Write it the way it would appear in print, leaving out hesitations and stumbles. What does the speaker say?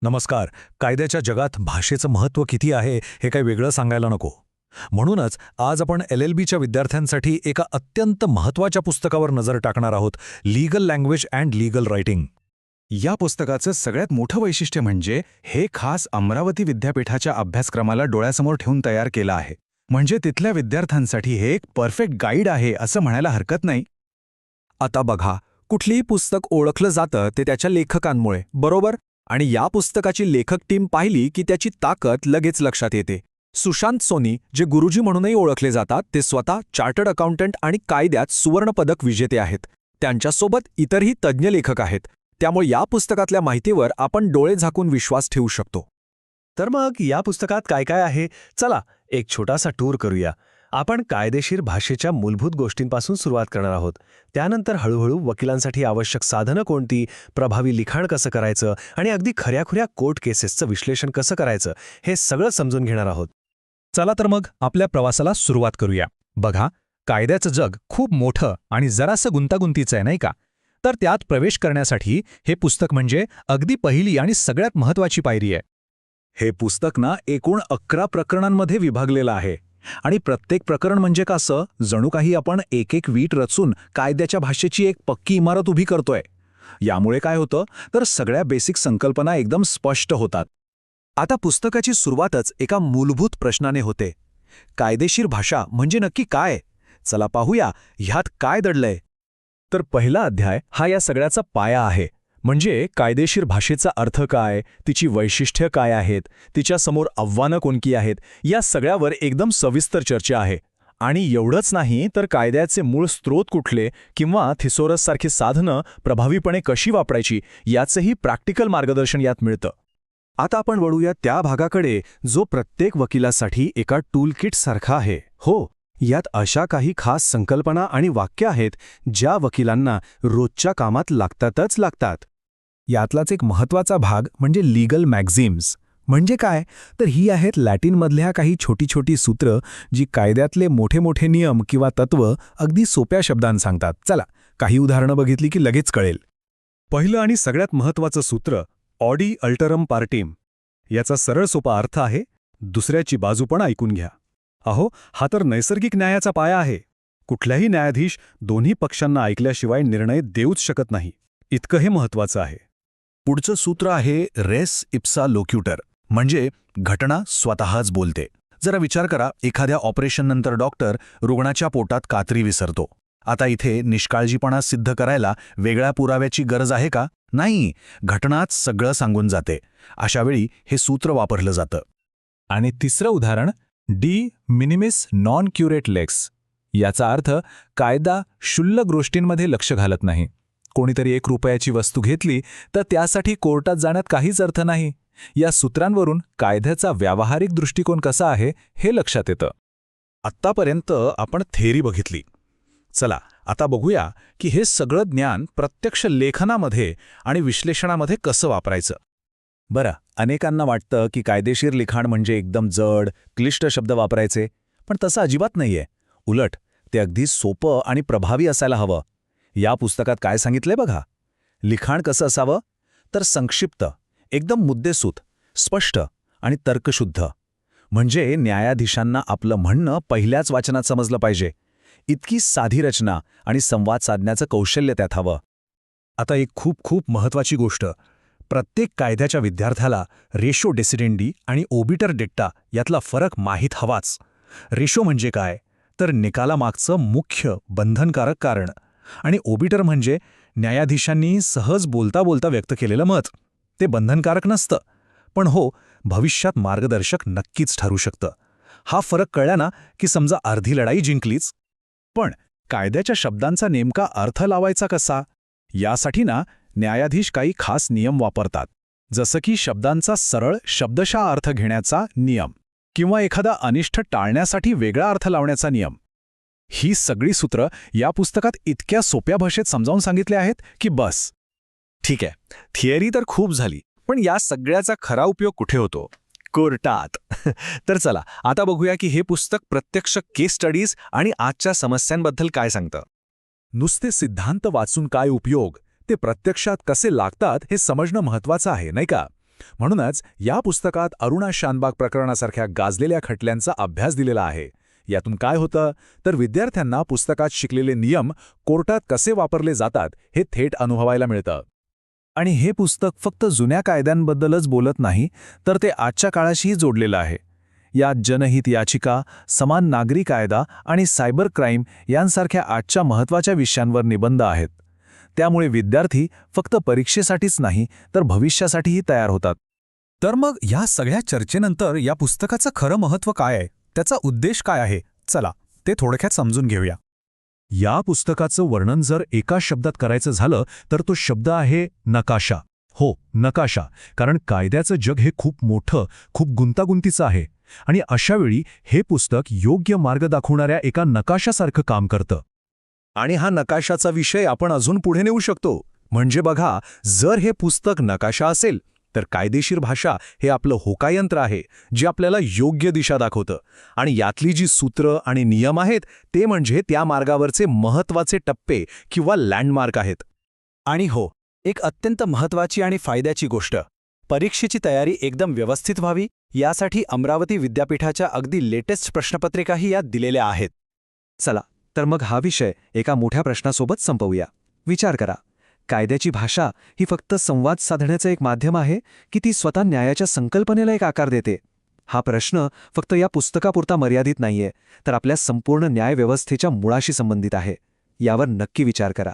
नमस्कार. कायद्याच्या जगात भाषेचं महत्त्व किती आहे हे काही वेगळं सांगायला नको. म्हणूनच आज आपण LLBच्या विद्यार्थ्यांसाठी एका अत्यंत महत्त्वाच्या पुस्तकावर नजर टाकणार आहोत, legal language and legal writing. या पुस्तकाचं सगळ्यात मोठं वैशिष्ट्य म्हणजे हे खास अमरावती विद्यापीठाच्या अभ्यासक्रमाला डोळ्यासमोर ठेवून तयार केलं आहे. म्हणजे तिथल्या विद्यार्थ्यांसाठी हे एक परफेक्ट गाईड आहे असं म्हणायला हरकत नाही. आता बघा, कुठलीही पुस्तक ओळखलं जातं ते त्याच्या लेखकांमुळे, बरोबर? आणि या पुस्तकाची लेखक टीम पाहिली की त्याची ताकद लगेच लक्षात येते. सुशांत सोनी, जे गुरुजी म्हणूनही ओळखले जातात, ते स्वतः चार्टर्ड अकाउंटंट आणि कायद्यात सुवर्णपदक विजेते आहेत. त्यांच्यासोबत इतरही तज्ज्ञ लेखक आहेत. त्यामुळे या पुस्तकातल्या माहितीवर आपण डोळे झाकून विश्वास ठेवू शकतो. तर मग या पुस्तकात काय काय आहे? चला एक छोटासा टूर करूया. आपण कायदेशीर भाषेच्या मूलभूत गोष्टींपासून सुरुवात करणार आहोत. त्यानंतर हळूहळू वकिलांसाठी आवश्यक साधनं कोणती, प्रभावी लिखाण कसं करायचं आणि अगदी खऱ्याखुऱ्या कोर्ट केसेसचं विश्लेषण कसं करायचं हे सगळं समजून घेणार आहोत. चला तर मग आपल्या प्रवासाला सुरुवात करूया. बघा, कायद्याचं जग खूप मोठं आणि जरासं गुंतागुंतीचं आहे, नाही का? तर त्यात प्रवेश करण्यासाठी हे पुस्तक म्हणजे अगदी पहिली आणि सगळ्यात महत्त्वाची पायरी आहे. हे पुस्तक एकूण 11 प्रकरणांमध्ये विभागलेलं आहे. आणि प्रत्येक प्रकरण म्हणजे कसं, जणू काही आपण एक एक वीट रचून कायद्याच्या भाषेची एक पक्की इमारत उभी करतोय. यामुळे काय होतं तर सगळ्या बेसिक संकल्पना एकदम स्पष्ट होतात. आता पुस्तकाची सुरुवातच एका मूलभूत प्रश्नाने होते. कायदेशीर भाषा म्हणजे नक्की काय? चला पाहूया ह्यात काय दडलंय. तर पहिला अध्याय हा या सगळ्याचा पाया आहे. म्हणजे कायदेशीर भाषेचा अर्थ काय, तिची वैशिष्ट्य काय आहेत, तिच्यासमोर आव्हानं कोणती आहेत, या सगळ्यावर एकदम सविस्तर चर्चा आहे. आणि एवढंच नाही तर कायद्याचे मूळ स्रोत कुठले किंवा थिसोरससारखी साधनं प्रभावीपणे कशी वापरायची याचंही प्रॅक्टिकल मार्गदर्शन यात मिळतं. आता आपण वळूया त्या भागाकडे जो प्रत्येक वकिलासाठी एका टूलकिट सारखा आहे. हो, यात अशा काही खास संकल्पना आणि वाक्य आहेत ज्या वकिलांना रोजच्या कामात लागतात. यातलाच एक महत्त्वाचा भाग म्हणजे लीगल मॅक्झिम्स. म्हणजे काय तर ही आहेत लॅटिनमधल्या काही छोटी छोटी सूत्र जी कायद्यातले मोठे मोठे नियम किंवा तत्व अगदी सोप्या शब्दांत सांगतात. चला काही उदाहरणं बघितली की लगेच कळेल. पहिलं आणि सगळ्यात महत्त्वाचं सूत्र ऑडी अल्टरम पार्टिम. याचा सरळ सोपा अर्थ आहे दुसऱ्याची बाजू पण ऐकून घ्या. अहो, हा तर नैसर्गिक न्यायाचा पाया आहे. कुठल्याही न्यायाधीश दोन्ही पक्षांना ऐकल्याशिवाय निर्णय देऊच शकत नाही. इतकं हे महत्त्वाचं आहे. पुढचं सूत्र आहे रेस इप्सा लोक्युटर, म्हणजे घटना स्वतःच बोलते. जरा विचार करा, एखाद्या ऑपरेशननंतर डॉक्टर रुग्णाच्या पोटात कात्री विसरतो. आता इथे निष्काळजीपणा सिद्ध करायला वेगळ्या पुराव्याची गरज आहे का? नाही, घटनाच सगळं सांगून जाते. अशावेळी हे सूत्र वापरलं जातं. आणि तिसरं उदाहरण डी मिनिमिस नॉन क्युरेट लेक्स. याचा अर्थ कायदा क्षुल्लक गोष्टींमध्ये लक्ष घालत नाही. कोणीतरी 1 रुपयाची वस्तू घेतली तर त्यासाठी कोर्टात जाण्यात काहीच अर्थ नाही. या सूत्रांवरून कायद्याचा व्यावहारिक दृष्टिकोन कसा आहे हे लक्षात येतं. आत्तापर्यंत आपण थेअरी बघितली. चला आता बघूया की हे सगळं ज्ञान प्रत्यक्ष लेखनामध्ये आणि विश्लेषणामध्ये कसं वापरायचं. बरं, अनेकांना वाटतं की कायदेशीर लिखाण म्हणजे एकदम जड, क्लिष्ट शब्द वापरायचे. पण तसं अजिबात नाहीये. उलट ते अगदी सोपं आणि प्रभावी असायला हवं. या पुस्तकात काय सांगितलंय बघा. लिखाण कसं असावं तर संक्षिप्त, एकदम मुद्देसूद, स्पष्ट आणि तर्कशुद्ध. म्हणजे न्यायाधीशांना आपलं म्हणणं पहिल्याच वाचनात समजलं पाहिजे. इतकी साधी रचना आणि संवाद साधण्याचं कौशल्य त्यात हवं. आता एक खूप खूप महत्त्वाची गोष्ट, प्रत्येक कायद्याच्या विद्यार्थ्याला रेशो डेसिडेंडी आणि ओबिटर डिक्टा यातला फरक माहीत हवाच. रेशो म्हणजे काय तर निकालामागचं मुख्य बंधनकारक कारण, आणि ओबिटर म्हणजे न्यायाधीशांनी सहज बोलता बोलता व्यक्त केलेलं मत. ते बंधनकारक नसतं, पण हो, भविष्यात मार्गदर्शक नक्कीच ठरू शकतं. हा फरक कळला ना की समजा अर्धी लढाई जिंकलीच. पण कायद्याच्या शब्दांचा नेमका अर्थ लावायचा कसा, यासाठी न्यायाधीश काही खास नियम वापरतात. जसं की शब्दांचा सरळ शब्दशः अर्थ घेण्याचा नियम किंवा एखादा अनिष्ट टाळण्यासाठी वेगळा अर्थ लावण्याचा नियम. ही सगळी सूत्र या पुस्तकात इतक्या सोप्या भाषेत समजावून सांगितले आहेत की बस. ठीक आहे, थिअरी तर खूप झाली, पण या सगळ्याचा खरा उपयोग कुठे होतो? कोर्टात. तर चला आता बघूया की हे पुस्तक प्रत्यक्ष केस स्टडीज आणि आजच्या समस्यांबद्दल काय सांगतं. नुसते सिद्धांत वाचून काय उपयोग, ते प्रत्यक्षात कसे लागतात हे समजणं महत्त्वाचं आहे, नाही का? म्हणूनच या पुस्तकात अरुणा शानबाग प्रकरणासारख्या गाजलेल्या खटल्यांचा अभ्यास दिलेला आहे. यातून काय होतं तर विद्यार्थ्यांना पुस्तकात शिकलेले नियम कोर्टात कसे वापरले जातात हे थेट अनुभवायला मिळतं. आणि हे पुस्तक फक्त जुन्या कायद्यांबद्दलच बोलत नाही, तर ते आजच्या काळाशीही जोडलेलं आहे. यात जनहित याचिका, समान नागरी कायदा आणि सायबर क्राईम यांसारख्या आजच्या महत्त्वाच्या विषयांवर निबंध आहेत. त्यामुळे विद्यार्थी फक्त परीक्षेसाठीच नाही, तर भविष्यासाठीही तयार होतात. तर मग या सगळ्या चर्चेनंतर या पुस्तकाचं खरं महत्त्व काय आहे, त्याचा उद्देश काय आहे, चला ते थोडक्यात समजून घेऊया. या पुस्तकाचं वर्णन जर एका शब्दात करायचं झालं तर तो शब्द आहे नकाशा. हो, नकाशा. कारण कायद्याचं जग हे खूप मोठं, खूप गुंतागुंतीचं आहे आणि अशावेळी हे पुस्तक योग्य मार्ग दाखवणाऱ्या एका नकाशासारखं काम करतं. आणि हा नकाशाचा विषय आपण अजून पुढे नेऊ शकतो. म्हणजे बघा, जर हे पुस्तक नकाशा असेल तर कायदेशीर भाषा हे आपलं होकायंत्र आहे, जे आपल्याला योग्य दिशा दाखवतं. आणि यातली जी सूत्र आणि नियम आहेत ते म्हणजे त्या मार्गावरचे महत्त्वाचे टप्पे किंवा लँडमार्क आहेत. आणि हो, एक अत्यंत महत्त्वाची आणि फायद्याची गोष्ट, परीक्षेची तयारी एकदम व्यवस्थित व्हावी यासाठी अमरावती विद्यापीठाच्या अगदी लेटेस्ट प्रश्नपत्रिकाही यात दिलेल्या आहेत. चला, तर मग हा विषय एका मोठ्या प्रश्नासोबत संपवूया. विचार करा, कायद्याची भाषा ही फक्त संवाद साधण्याचं एक माध्यम आहे की ती स्वतः न्यायाच्या संकल्पनेला एक आकार देते? हा प्रश्न फक्त या पुस्तकापुरता मर्यादित नाहीये, तर आपल्या संपूर्ण न्यायव्यवस्थेच्या मुळाशी संबंधित आहे. यावर नक्की विचार करा.